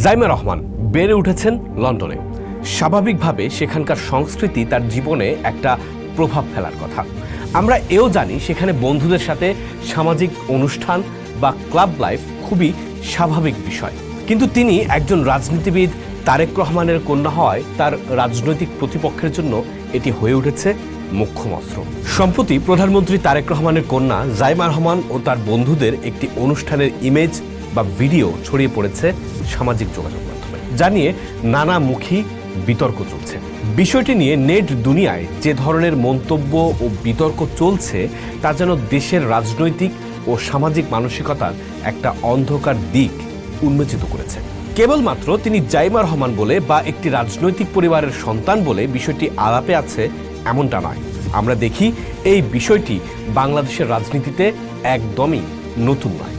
জাইমা রহমান বেড়ে উঠেছেন লন্ডনে। স্বাভাবিকভাবে সেখানকার সংস্কৃতি তার জীবনে একটা প্রভাব ফেলার কথা। আমরা এও জানি সেখানে বন্ধুদের সাথে সামাজিক অনুষ্ঠান বা ক্লাব লাইফ খুবই স্বাভাবিক বিষয়। কিন্তু তিনি একজন রাজনীতিবিদ, তারেক রহমানের কন্যা হওয়ায় তার রাজনৈতিক প্রতিপক্ষের জন্য এটি হয়ে উঠেছে মোক্ষম অস্ত্র। সম্প্রতি প্রধানমন্ত্রী তারেক রহমানের কন্যা জাইমা রহমান ও তার বন্ধুদের একটি অনুষ্ঠানের ইমেজ বা ভিডিও ছড়িয়ে পড়েছে সামাজিক যোগাযোগ মাধ্যমে, যা নিয়ে নানামুখী বিতর্ক চলছে। বিষয়টি নিয়ে নেট দুনিয়ায় যে ধরনের মন্তব্য ও বিতর্ক চলছে তা যেন দেশের রাজনৈতিক ও সামাজিক মানসিকতার একটা অন্ধকার দিক উন্মোচিত করেছে। কেবলমাত্র তিনি জাইমা রহমান বলে বা একটি রাজনৈতিক পরিবারের সন্তান বলে বিষয়টি আলাপে আছে এমনটা নয়। আমরা দেখি এই বিষয়টি বাংলাদেশের রাজনীতিতে একদমই নতুন নয়।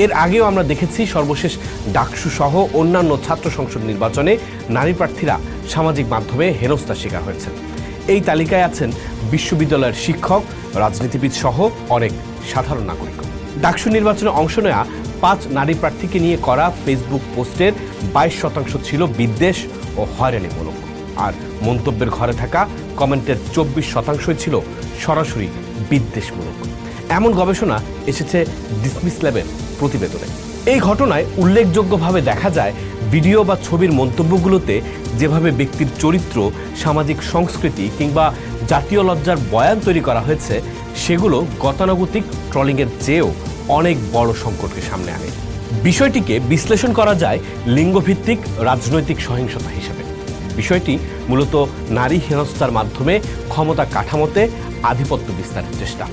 এর আগেও আমরা দেখেছি সর্বশেষ ডাকসু সহ অন্যান্য ছাত্র সংসদ নির্বাচনে নারী প্রার্থীরা সামাজিক মাধ্যমে হেনস্থার শিকার হয়েছেন। এই তালিকায় আছেন বিশ্ববিদ্যালয়ের শিক্ষক, রাজনীতিবিদ সহ অনেক সাধারণ নাগরিক। ডাকসু নির্বাচনে অংশ নেওয়া 5 নারী প্রার্থীকে নিয়ে করা ফেসবুক পোস্টের 22% ছিল বিদ্বেষ ও হয়রানিমূলক, আর মন্তব্যের ঘরে থাকা কমেন্টের 24% ছিল সরাসরি বিদ্বেষমূলক। এমন গবেষণা এসেছে ডিসমিস ল্যাবের প্রতিবেদনে। এই ঘটনায় উল্লেখযোগ্যভাবে দেখা যায় ভিডিও বা ছবির মন্তব্যগুলোতে যেভাবে ব্যক্তির চরিত্র, সামাজিক সংস্কৃতি কিংবা জাতীয় লজ্জার বয়ান তৈরি করা হয়েছে, সেগুলো গতানুগতিক ট্রলিংয়ের চেয়েও অনেক বড় সংকটকে সামনে আনে। বিষয়টিকে বিশ্লেষণ করা যায় লিঙ্গভিত্তিক রাজনৈতিক সহিংসতা হিসেবে। বিষয়টি মূলত নারী হেনস্থার মাধ্যমে ক্ষমতা কাঠামোতে আধিপত্য বিস্তারের চেষ্টা।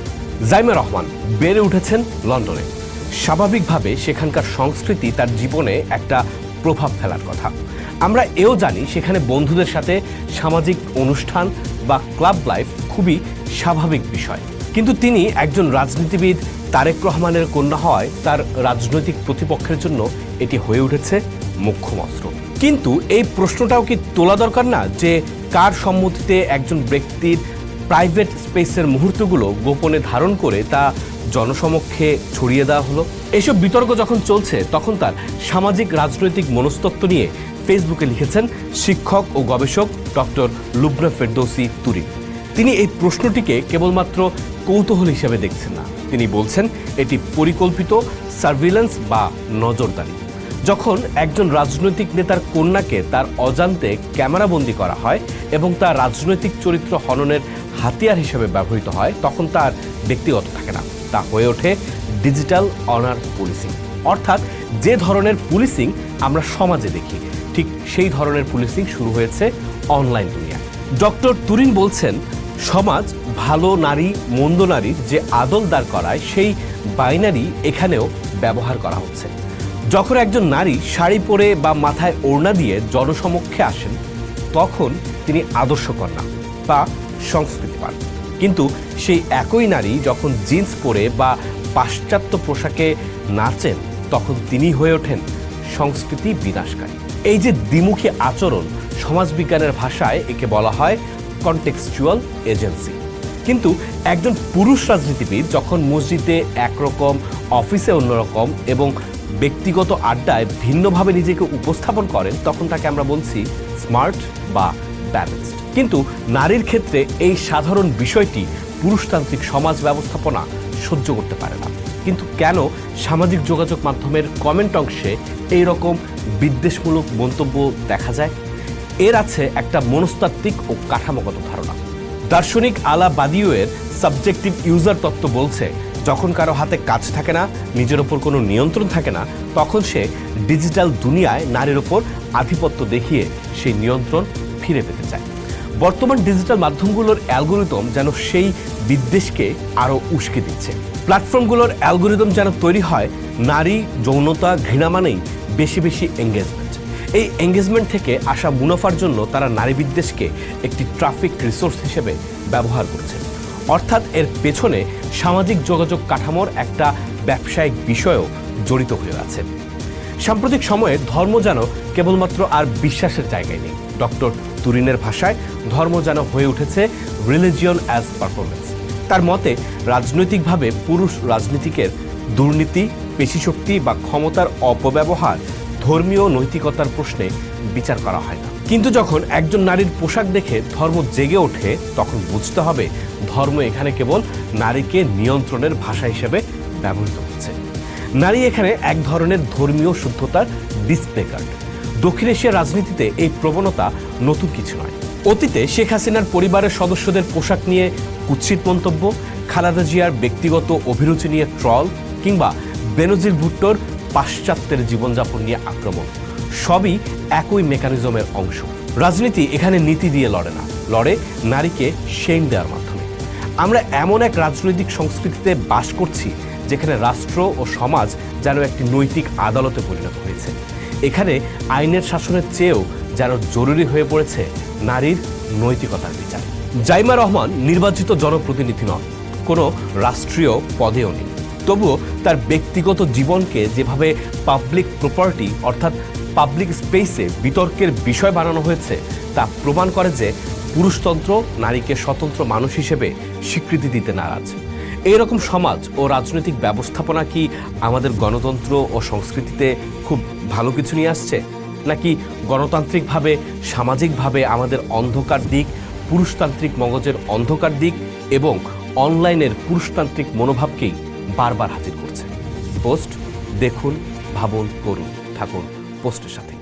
জাইমা রহমান বেড়ে উঠেছেন লন্ডনে। স্বাভাবিকভাবে সেখানকার সংস্কৃতি তার জীবনে একটা প্রভাব ফেলার কথা। আমরা এও জানি সেখানে বন্ধুদের সাথে সামাজিক অনুষ্ঠান বা ক্লাব লাইফ খুবই স্বাভাবিক বিষয়। কিন্তু তিনি একজন রাজনীতিবিদ, তারেক রহমানের কন্যা হওয়ায় তার রাজনৈতিক প্রতিপক্ষের জন্য এটি হয়ে উঠেছে মোক্ষম অস্ত্র। কিন্তু এই প্রশ্নটাও কি তোলা দরকার না যে কার সম্মতিতে একজন ব্যক্তির প্রাইভেট স্পেসের মুহূর্তগুলো গোপনে ধারণ করে তা জনসমক্ষে ছড়িয়ে দেওয়া হলো? এসব বিতর্ক যখন চলছে তখন তার সামাজিক রাজনৈতিক মনস্তত্ত্ব নিয়ে ফেসবুকে লিখেছেন শিক্ষক ও গবেষক ডক্টর লুবনা ফেরদৌসী তুরিন। তিনি এই প্রশ্নটিকে কেবলমাত্র কৌতূহল হিসেবে দেখছেন না, তিনি বলছেন এটি পরিকল্পিত সার্ভিলেন্স বা নজরদারি। যখন একজন রাজনৈতিক নেতার কন্যাকে তার অজান্তে ক্যামেরাবন্দি করা হয় এবং তার রাজনৈতিক চরিত্র হননের হাতিয়ার হিসেবে ব্যবহৃত হয়, তখন তার ব্যক্তিগত থাকে না, তা হয়ে ওঠে ডিজিটাল অনার পুলিশিং। অর্থাৎ যে ধরনের পুলিশিং আমরা সমাজে দেখি, ঠিক সেই ধরনের পুলিশিং শুরু হয়েছে অনলাইন দুনিয়ায়। ডক্টর তুরিন বলছেন সমাজ ভালো নারী মন্দ নারীর যে আদল দাঁড় করায় সেই বাইনারি এখানেও ব্যবহার করা হচ্ছে। যখন একজন নারী শাড়ি পরে বা মাথায় ওড়না দিয়ে জনসমক্ষে আসেন তখন তিনি আদর্শ কন্যা বা সংস্কৃতি পান। কিন্তু সেই একই নারী যখন জিন্স পরে বা পাশ্চাত্য পোশাকে নাচেন তখন তিনি হয়ে ওঠেন সংস্কৃতি বিনাশকারী। এই যে দ্বিমুখী আচরণ, সমাজবিজ্ঞানের ভাষায় একে বলা হয় কনটেক্সচুয়াল এজেন্সি। কিন্তু একজন পুরুষ রাজনীতিবিদ যখন মসজিদে একরকম, অফিসে অন্যরকম এবং ব্যক্তিগত আড্ডায় ভিন্নভাবে নিজেকে উপস্থাপন করেন, তখন তাকে আমরা বলছি স্মার্ট বা ব্যালেন্সড। কিন্তু নারীর ক্ষেত্রে এই সাধারণ বিষয়টি পুরুষতান্ত্রিক সমাজ ব্যবস্থাপনা সহ্য করতে পারে না। কিন্তু কেন সামাজিক যোগাযোগ মাধ্যমের কমেন্ট অংশে এই রকম বিদ্বেষমূলক মন্তব্য দেখা যায়? এর আছে একটা মনস্তাত্ত্বিক ও কাঠামোগত ধারণা। দার্শনিক আলা বাদিউয়ের সাবজেক্টিভ ইউজার তত্ত্ব বলছে যখন কারো হাতে কাজ থাকে না, নিজের ওপর কোনো নিয়ন্ত্রণ থাকে না, তখন সে ডিজিটাল দুনিয়ায় নারীর ওপর আধিপত্য দেখিয়ে সেই নিয়ন্ত্রণ ফিরে পেতে চায়। বর্তমান ডিজিটাল মাধ্যমগুলোর অ্যালগোরিদম যেন সেই বিদ্বেষকে আরও উস্কে দিচ্ছে। প্ল্যাটফর্মগুলোর অ্যালগোরিদম যেন তৈরি হয় নারী, যৌনতা, ঘৃণা মানেই বেশি বেশি এঙ্গেজমেন্ট। এই এঙ্গেজমেন্ট থেকে আসা মুনাফার জন্য তারা নারী বিদ্বেষকে একটি ট্রাফিক রিসোর্স হিসেবে ব্যবহার করছে। অর্থাৎ এর পেছনে সামাজিক যোগাযোগ কাঠামোর একটা ব্যবসায়িক বিষয়ও জড়িত হয়ে আছে। সাম্প্রতিক সময়ে ধর্ম যেন কেবলমাত্র আর বিশ্বাসের জায়গায় নেই। ডক্টর তুরিনের ভাষায় ধর্ম যেন হয়ে উঠেছে রিলিজিয়ন অ্যাজ পারফরমেন্স। তার মতে রাজনৈতিকভাবে পুরুষ রাজনীতিকের দুর্নীতি, পেশিশক্তি বা ক্ষমতার অপব্যবহার ধর্মীয় নৈতিকতার প্রশ্নে বিচার করা হয় না। কিন্তু যখন একজন নারীর পোশাক দেখে ধর্ম জেগে ওঠে, তখন বুঝতে হবে ধর্ম এখানে কেবল নারীকে নিয়ন্ত্রণের ভাষা হিসেবে ব্যবহৃত হচ্ছে। নারী এখানে এক ধরনের ধর্মীয় শুদ্ধতার ডিসপ্লে কার্ড। দক্ষিণ এশিয়ার রাজনীতিতে এই প্রবণতা নতুন কিছু নয়। অতীতে শেখ হাসিনার পরিবারের সদস্যদের পোশাক নিয়ে কুৎসিত মন্তব্য, খালেদা জিয়ার ব্যক্তিগত অভিরুচি নিয়ে ট্রল, কিংবা বেনজির ভুট্টোর পাশ্চাত্যের জীবনযাপন নিয়ে আক্রমণ, সবই একই মেকানিজমের অংশ। রাজনীতি এখানে নীতি দিয়ে লড়ে না, লড়ে নারীকে শেম দেওয়ার মাধ্যমে। আমরা এমন এক রাজনৈতিক সংস্কৃতিতে বাস করছি যেখানে রাষ্ট্র ও সমাজ যেন একটি নৈতিক আদালতে পরিণত হয়েছে। এখানে আইনের শাসনের চেয়েও যেন জরুরি হয়ে পড়েছে নারীর নৈতিকতার বিচার। জাইমা রহমান নির্বাচিত জনপ্রতিনিধি নন, কোনো রাষ্ট্রীয় পদেও নেই। তবুও তার ব্যক্তিগত জীবনকে যেভাবে পাবলিক প্রপার্টি অর্থাৎ পাবলিক স্পেসে বিতর্কের বিষয় বানানো হয়েছে, তা প্রমাণ করে যে পুরুষতন্ত্র নারীকে স্বতন্ত্র মানুষ হিসেবে স্বীকৃতি দিতে নারাজ। এইরকম সমাজ ও রাজনৈতিক ব্যবস্থাপনা কি আমাদের গণতন্ত্র ও সংস্কৃতিতে খুব ভালো কিছু নিয়ে আসছে, নাকি গণতান্ত্রিকভাবে সামাজিকভাবে আমাদের অন্ধকার দিক, পুরুষতান্ত্রিক মগজের অন্ধকার দিক এবং অনলাইনের পুরুষতান্ত্রিক মনোভাবকেই বারবার হাজির করছে? পোস্ট দেখুন, ভাবুন, করুন, থাকুন পোস্টের সাথে।